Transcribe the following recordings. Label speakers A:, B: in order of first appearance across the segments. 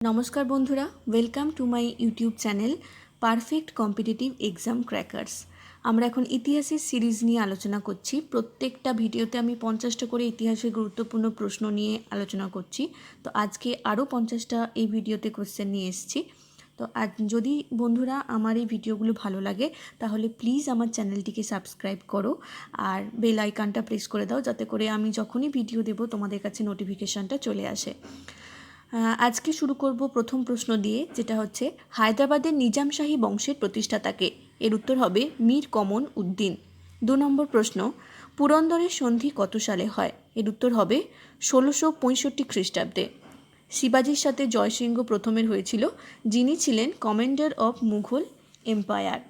A: নমস্কার বন্ধুরা, welcome to my YouTube channel perfect competitive exam crackers. আমরা এখন ইতিহাসের সিরিজ নিয়ে আলোচনা করছি। প্রত্যেকটা ভিডিওতে আমি 50টা করে ইতিহাসের গুরুত্বপূর্ণ প্রশ্ন নিয়ে আলোচনা করছি। তো আজকে আরও 50টা এই ভিডিওতে কোশ্চেন নিয়ে এসেছি। তো আজ যদি বন্ধুরা আমার এই ভিডিওগুলো ভালো লাগে তাহলে প্লিজ আমার চ্যানেলটিকে সাবস্ক্রাইব করো আর বেল আইকনটা প্রেস করে দাও, যাতে করে আমি যখনই ভিডিও দেব তোমাদের কাছে নোটিফিকেশানটা চলে আসে। আজকে শুরু করব প্রথম প্রশ্ন দিয়ে, যেটা হচ্ছে হায়দ্রাবাদের নিজামশাহী বংশের প্রতিষ্ঠাতাকে। এর উত্তর হবে মীর কমর উদ্দিন। 2 নম্বর প্রশ্ন, পুরন্দরের সন্ধি কত সালে হয়? এর উত্তর হবে 1665 খ্রিস্টাব্দে। শিবাজির সাথে জয়সিংহ প্রথমের হয়েছিল, যিনি ছিলেন কমান্ডার অফ মুঘল এম্পায়ার।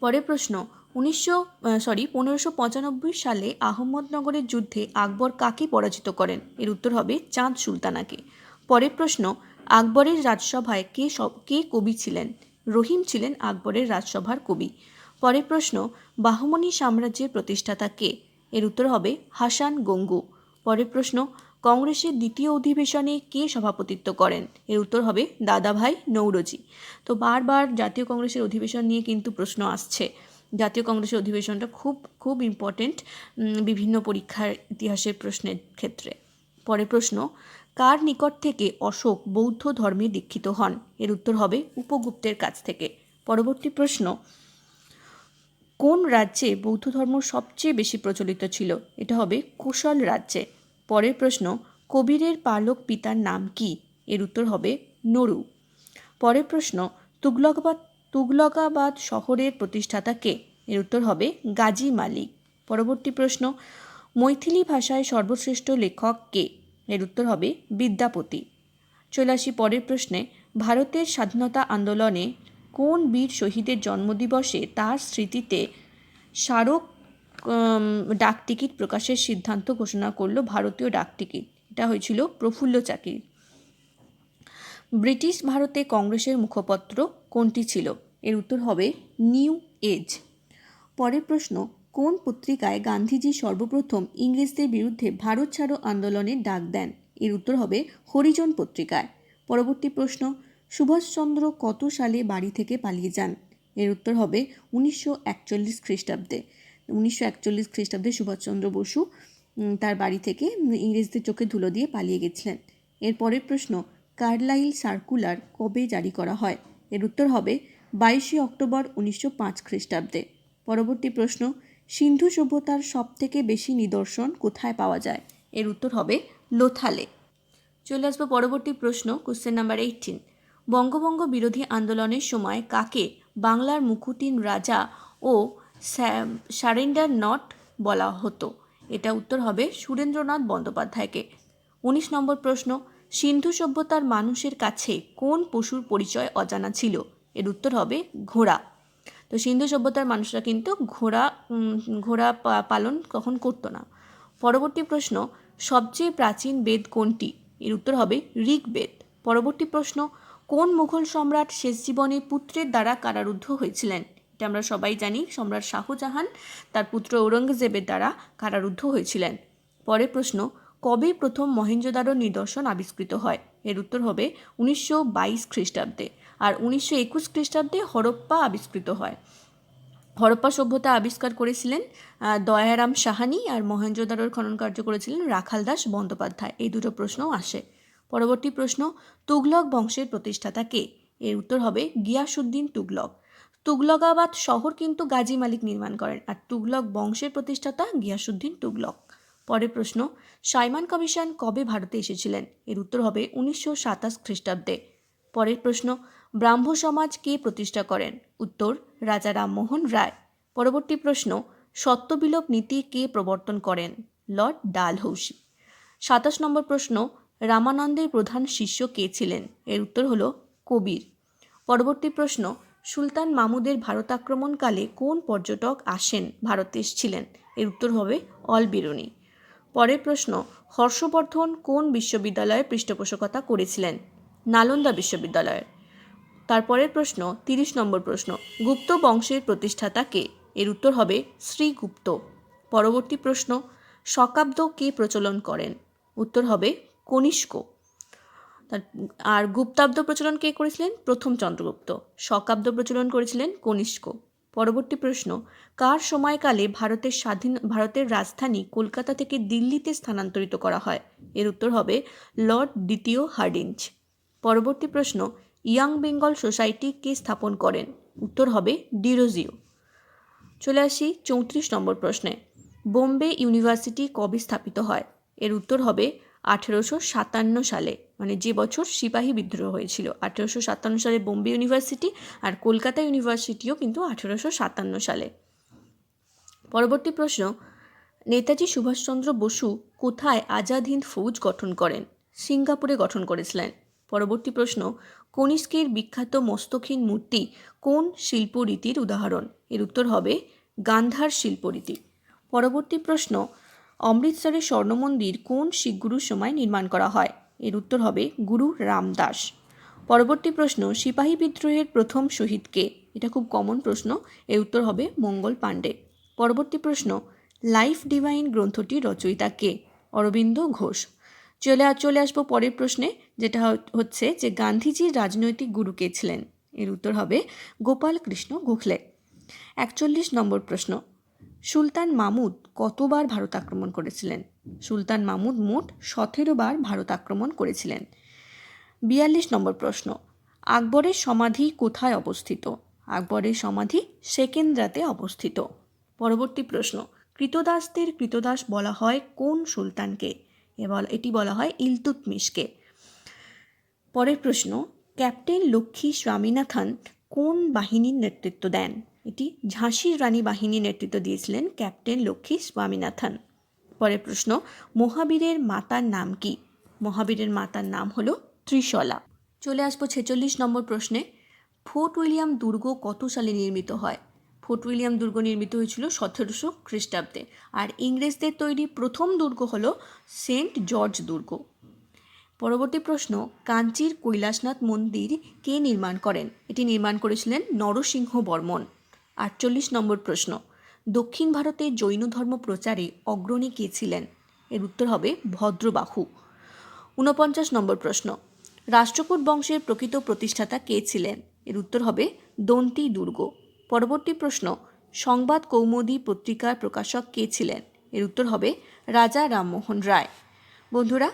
A: পরের প্রশ্ন, 1595 সালে আহমদনগরের যুদ্ধে আকবর কাকে পরাজিত করেন? এর উত্তর হবে চাঁদ সুলতানাকে। পরের প্রশ্ন, আকবরের রাজসভায় কে কবি ছিলেন? রহিম ছিলেন আকবরের রাজসভার কবি। পরের প্রশ্ন, বাহমনি সাম্রাজ্যের প্রতিষ্ঠাতা কে? এর উত্তর হবে হাসান গঙ্গু। পরের প্রশ্ন, কংগ্রেসের দ্বিতীয় অধিবেশনে কে সভাপতিত্ব করেন? এর উত্তর হবে দাদাভাই নৌরোজি। তো বারবার জাতীয় কংগ্রেসের অধিবেশন নিয়ে কিন্তু প্রশ্ন আসছে। জাতীয় কংগ্রেসের অধিবেশনটা খুব ইম্পর্টেন্ট বিভিন্ন পরীক্ষার ইতিহাসের প্রশ্নের ক্ষেত্রে। পরের প্রশ্ন, কার নিকট থেকে অশোক বৌদ্ধ ধর্মে দীক্ষিত হন? এর উত্তর হবে উপগুপ্তের কাছ থেকে। পরবর্তী প্রশ্ন, কোন রাজ্যে বৌদ্ধ ধর্ম সবচেয়ে বেশি প্রচলিত ছিল? এটা হবে কোশল রাজ্যে। পরের প্রশ্ন, কবিরের পালক পিতার নাম কি? এর উত্তর হবে নরু। পরের প্রশ্ন, তুগলকাবাদ শহরের প্রতিষ্ঠাতা কে? এর উত্তর হবে গাজী মালিক। পরবর্তী প্রশ্ন, মৈথিলি ভাষায় সর্বশ্রেষ্ঠ লেখক কে? এর উত্তর হবে বিদ্যাপতি। চলে আসি পরের প্রশ্নে, ভারতের স্বাধীনতা আন্দোলনে কোন বীর শহীদের জন্মদিবসে তার স্মৃতিতে স্মারক ডাকটিকিট প্রকাশের সিদ্ধান্ত ঘোষণা করলো ভারতীয় ডাকটিকিট? এটা হয়েছিল প্রফুল্ল চাকি। ব্রিটিশ ভারতে কংগ্রেসের মুখপত্র কোনটি ছিল? এর উত্তর হবে নিউ এজ। পরের প্রশ্ন, কোন পত্রিকায় গান্ধীজি সর্বপ্রথম ইংরেজদের বিরুদ্ধে ভারত ছাড়ো আন্দোলনের ডাক দেন? এর উত্তর হবে হরিজন পত্রিকায়। পরবর্তী প্রশ্ন, সুভাষচন্দ্র কত সালে বাড়ি থেকে পালিয়ে যান? এর উত্তর হবে 1941 খ্রিস্টাব্দে। 1941 খ্রিস্টাব্দে সুভাষচন্দ্র বসু তার বাড়ি থেকে ইংরেজদের চোখে ধুলো দিয়ে পালিয়ে গেছিলেন। এর পরের প্রশ্ন, কার্লাইল সার্কুলার কবে জারি করা হয়? এর উত্তর হবে 22 অক্টোবর 1905 খ্রিস্টাব্দে। পরবর্তী প্রশ্ন, সিন্ধু সভ্যতার সবথেকে বেশি নিদর্শন কোথায় পাওয়া যায়? এর উত্তর হবে লোথালে। চলে আসবো পরবর্তী প্রশ্ন, কোশ্চেন নাম্বার 18। বঙ্গভঙ্গ বিরোধী আন্দোলনের সময় কাকে বাংলার মুকুটিন রাজা ও সারেন্ডার নট বলা হতো? এটা উত্তর হবে সুরেন্দ্রনাথ বন্দ্যোপাধ্যায়কে। 19 নম্বর প্রশ্ন, সিন্ধু সভ্যতার মানুষের কাছে কোন পশুর পরিচয় অজানা ছিল? এর উত্তর হবে ঘোড়া। তো সিন্ধু সভ্যতার মানুষরা কিন্তু ঘোড়া পালন কখন করতো না। পরবর্তী প্রশ্ন, সবচেয়ে প্রাচীন বেদ কোনটি? এর উত্তর হবে ঋগ্বেদ। পরবর্তী প্রশ্ন, কোন মুঘল সম্রাট শেষ জীবনে পুত্রের দ্বারা কারারুদ্ধ হয়েছিলেন? এটা আমরা সবাই জানি, সম্রাট শাহজাহান তার পুত্র ঔরঙ্গজেবের দ্বারা কারারুদ্ধ হয়েছিলেন। পরের প্রশ্ন, কবে প্রথম মহেঞ্জোদারো নিদর্শন আবিষ্কৃত হয়? এর উত্তর হবে 1922 খ্রিস্টাব্দে। আর 1921 খ্রিস্টাব্দে হরপ্পা আবিষ্কৃত হয়। হরপ্পা সভ্যতা আবিষ্কার করেছিলেন দয়ারাম সাহানি, আর মহেঞ্জোদারোর খনন কার্য করেছিলেন রাখালদাস বন্দ্যোপাধ্যায়। এই দুটো প্রশ্নও আসে। পরবর্তী প্রশ্ন, তুগলক বংশের প্রতিষ্ঠাতা কে? এর উত্তর হবে গিয়াসউদ্দিন তুগলক। তুগলকাবাদ শহর কিন্তু গাজী মালিক নির্মাণ করেন, আর তুগলক বংশের প্রতিষ্ঠাতা গিয়াসউদ্দিন তুগলক। পরের প্রশ্ন, সাইমন কমিশন কবে ভারতে এসেছিলেন? এর উত্তর হবে 1927 খ্রিস্টাব্দে। পরের প্রশ্ন, ব্রাহ্ম সমাজ কে প্রতিষ্ঠা করেন? উত্তর রাজা রামমোহন রায়। পরবর্তী প্রশ্ন, সত্যবিলোপ নীতি কে প্রবর্তন করেন? লর্ড ডালহৌসি। 27 নম্বর প্রশ্ন, রামানন্দের প্রধান শিষ্য কে ছিলেন? এর উত্তর হল কবির। পরবর্তী প্রশ্ন, সুলতান মাহমুদের ভারত আক্রমণকালে কোন পর্যটক আসেন ভারতে এসেছিলেন? এর উত্তর হবে অলবিরুনি। পরের প্রশ্ন, হর্ষবর্ধন কোন বিশ্ববিদ্যালয়ের পৃষ্ঠপোষকতা করেছিলেন? নালন্দা বিশ্ববিদ্যালয়ের। তারপরের প্রশ্ন, 30 নম্বর প্রশ্ন, গুপ্ত বংশের প্রতিষ্ঠাতা কে? এর উত্তর হবে শ্রীগুপ্ত। পরবর্তী প্রশ্ন, শকাব্দ কে প্রচলন করেন? উত্তর হবে কনিষ্ক। আর গুপ্তাব্দ প্রচলন কে করেছিলেন? প্রথম চন্দ্রগুপ্ত। শকাব্দ প্রচলন করেছিলেন কনিষ্ক। পরবর্তী প্রশ্ন, কার সময়কালে ভারতের রাজধানী কলকাতা থেকে দিল্লিতে স্থানান্তরিত করা হয়? এর উত্তর হবে লর্ড দ্বিতীয় হার্ডিঞ্জ। পরবর্তী প্রশ্ন, ইয়াং বেঙ্গল সোসাইটি কে স্থাপন করেন? উত্তর হবে ডিরোজিও। চলে আসি 34 নম্বর প্রশ্নে, বোম্বে ইউনিভার্সিটি কবে স্থাপিত হয়? এর উত্তর হবে 1857 সালে, মানে যে বছর সিপাহী বিদ্রোহ হয়েছিল। 1857 সালে বোম্বে ইউনিভার্সিটি, আর কলকাতা ইউনিভার্সিটিও কিন্তু 1857 সালে। পরবর্তী প্রশ্ন, নেতাজি সুভাষচন্দ্র বসু কোথায় আজাদ হিন্দ ফৌজ গঠন করেন? সিঙ্গাপুরে গঠন করেছিলেন। পরবর্তী প্রশ্ন, কনিষ্কের বিখ্যাত মস্তকহীন মূর্তি কোন শিল্পরীতির উদাহরণ? এর উত্তর হবে গান্ধার শিল্পরীতি। পরবর্তী প্রশ্ন, অমৃতসরের স্বর্ণমন্দির কোন শিখ গুরুর সময় নির্মাণ করা হয়? এর উত্তর হবে গুরু রামদাস। পরবর্তী প্রশ্ন, সিপাহী বিদ্রোহের প্রথম শহীদ কে? এটা খুব কমন প্রশ্ন, এর উত্তর হবে মঙ্গল পাণ্ডে। পরবর্তী প্রশ্ন, লাইফ ডিভাইন গ্রন্থটির রচয়িতা কে? অরবিন্দ ঘোষ। চলে আসবো পরের প্রশ্নে, যেটা হচ্ছে যে গান্ধীজির রাজনৈতিক গুরু কে ছিলেন? এর উত্তর হবে গোপাল কৃষ্ণ গোখলে। 41 নম্বর প্রশ্ন, সুলতান মাহমুদ কতবার ভারত আক্রমণ করেছিলেন? সুলতান মাহমুদ মোট 17 বার ভারত আক্রমণ করেছিলেন। 42 নম্বর প্রশ্ন, আকবরের সমাধি কোথায় অবস্থিত? আকবরের সমাধি সেকেন্দ্রাতে অবস্থিত। পরবর্তী প্রশ্ন, কৃতদাসদের কৃতদাস বলা হয় কোন সুলতানকে? এটি বলা হয় ইলতুৎমিশকে। পরের প্রশ্ন, ক্যাপ্টেন লক্ষ্মী স্বামীনাথন কোন বাহিনীর নেতৃত্ব দেন? এটি ঝাঁসির রানী বাহিনীর নেতৃত্ব দিয়েছিলেন ক্যাপ্টেন লক্ষ্মী স্বামীনাথন। পরের প্রশ্ন, মহাবীরের মাতার নাম কি? মহাবীরের মাতার নাম হলো ত্রিশলা। চলে আসবো 46 নম্বর প্রশ্নে, ফোর্ট উইলিয়াম দুর্গ কত সালে নির্মিত হয়? ফোর্ট উইলিয়াম দুর্গ নির্মিত হয়েছিল 1700 খ্রিস্টাব্দে। আর ইংরেজদের তৈরি প্রথম দুর্গ হলো সেন্ট জর্জ দুর্গ। পরবর্তী প্রশ্ন, কাঞ্চির কৈলাসনাথ মন্দির কে নির্মাণ করেন? এটি নির্মাণ করেছিলেন নরসিংহ বর্মন। 48 নম্বর প্রশ্ন, দক্ষিণ ভারতে জৈন ধর্ম প্রচারে অগ্রণী কে ছিলেন? এর উত্তর হবে ভদ্রবাহু। 49 নম্বর প্রশ্ন, রাষ্ট্রকূট বংশের প্রকৃত প্রতিষ্ঠাতা কে ছিলেন? এর উত্তর হবে দন্তি দুর্গ। পরবর্তী প্রশ্ন, সংবাদ কৌমুদী পত্রিকার প্রকাশক কে ছিলেন? এর উত্তর হবে রাজা রামমোহন রায়। বন্ধুরা,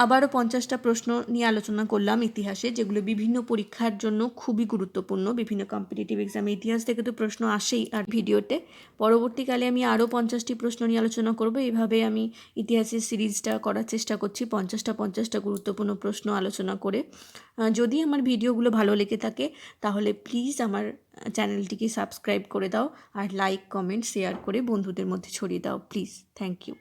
A: আবারও 50টা প্রশ্ন নিয়ে আলোচনা করলাম ইতিহাসে, যেগুলো বিভিন্ন পরীক্ষার জন্য খুবই গুরুত্বপূর্ণ। বিভিন্ন কম্পিটিটিভ এক্সামে ইতিহাস থেকে তো প্রশ্ন আসেই। আর ভিডিওতে পরবর্তীকালে আমি আরও 50টি প্রশ্ন নিয়ে আলোচনা করব। এইভাবে আমি ইতিহাসের সিরিজটা করার চেষ্টা করছি, 50টা গুরুত্বপূর্ণ প্রশ্ন আলোচনা করে। যদি আমার ভিডিওগুলো ভালো লেগে থাকে তাহলে প্লিজ আমার চ্যানেলটিকে সাবস্ক্রাইব করে দাও, আর লাইক কমেন্ট শেয়ার করে বন্ধুদের মধ্যে ছড়িয়ে দাও প্লিজ। Thank you.